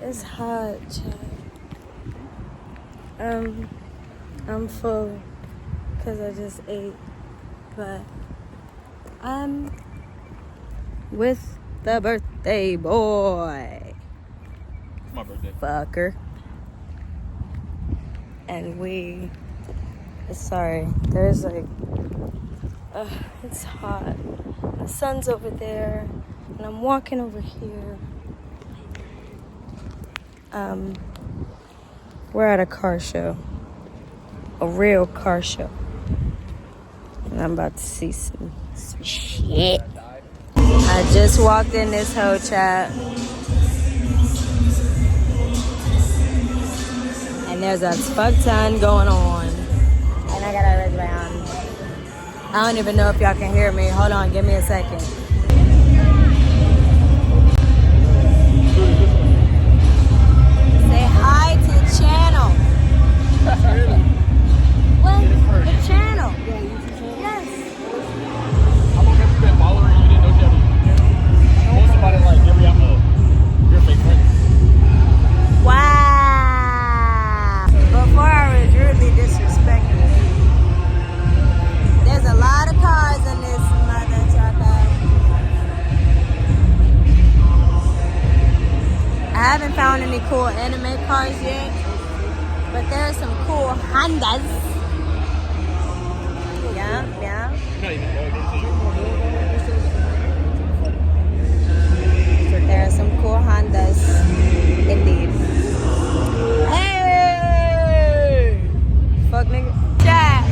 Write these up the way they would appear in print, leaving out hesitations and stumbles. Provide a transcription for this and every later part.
It's hot, chat. I'm full because I just ate, but I'm with the birthday boy. It's my birthday. Fucker. And there's like, it's hot. The sun's over there, and I'm walking over here. We're at a car show. A real car show. And I'm about to see some shit. I just walked in this hoe, chat. And there's a fuck ton going on. And I gotta raise my arm. I don't even know if y'all can hear me. Hold on, give me a second. Say hi to the channel. What? The channel? Yes. How long have you been following? You didn't know she had a YouTube channel? Post about it like every your fake friend. Wow. Before I was rudely disrespected. There's a lot of cars in this mother trucker. I haven't found any cool anime cars yet, but there are some cool Hondas. Yeah. You're not even logged into There are some cool Hondas, indeed. Hey! Fuck nigga. Chat.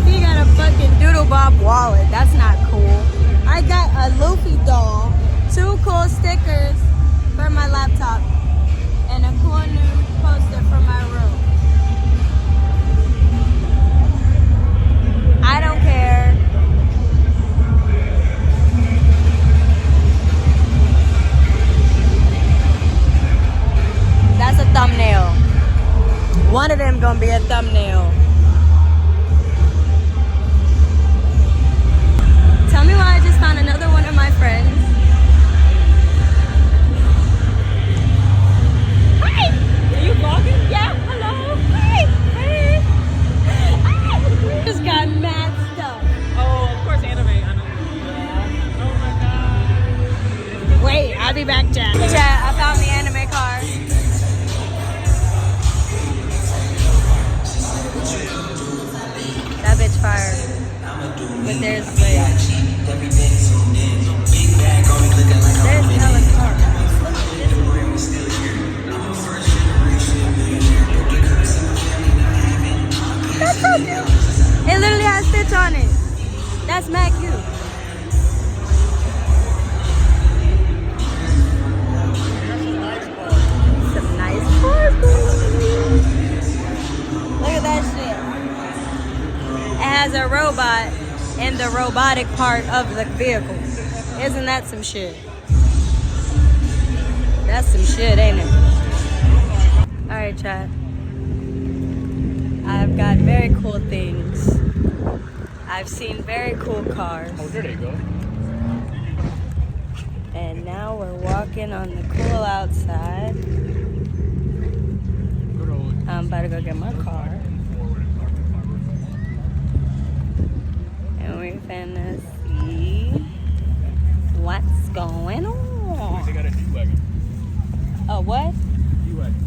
He got a fucking Doodle Bob wallet. That's not cool. I got a Luffy doll, 2 cool stickers for my laptop, and a cool new poster for my room. I don't care. That's a thumbnail. One of them gonna be a thumbnail. Tell me why I just found another one of my friends. Hi! Are you vlogging? Yeah, hello. Hi! Hey! Just got mad stuff. Oh, of course, anime. I know. Yeah. Oh my god. Wait, I'll be back, Chat. Chat, I found the anime car. That bitch fire. But there's like... There's hella cars. That's so cute. It literally has Stitch on it. That's mad cute. Some nice cars. Look at that shit. It has a robot in the robotic part of the vehicle. Isn't that some shit? That's some shit, ain't it? Alright, chat. I've got very cool things. I've seen very cool cars. Oh, there they go. And now we're walking on the cool outside. I'm about to go get my car. And we're finna see what's going on. They got a G-Wagon. A what? G-Wagon.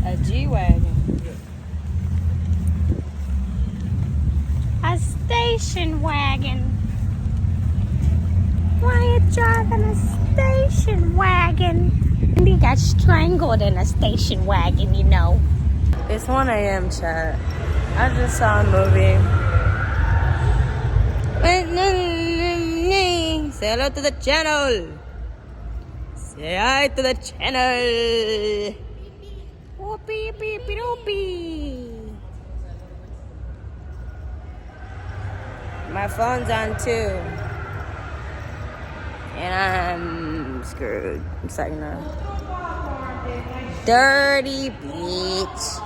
A G-Wagon. Yeah. A station wagon. Why you driving a station wagon? He got strangled in a station wagon, you know. It's 1 a.m. chat. I just saw a movie. Say hello to the channel. Say hi to the channel. Whoopee beep whoopee. My phone's on too. And I'm screwed. I'm sorry now. Dirty bitch.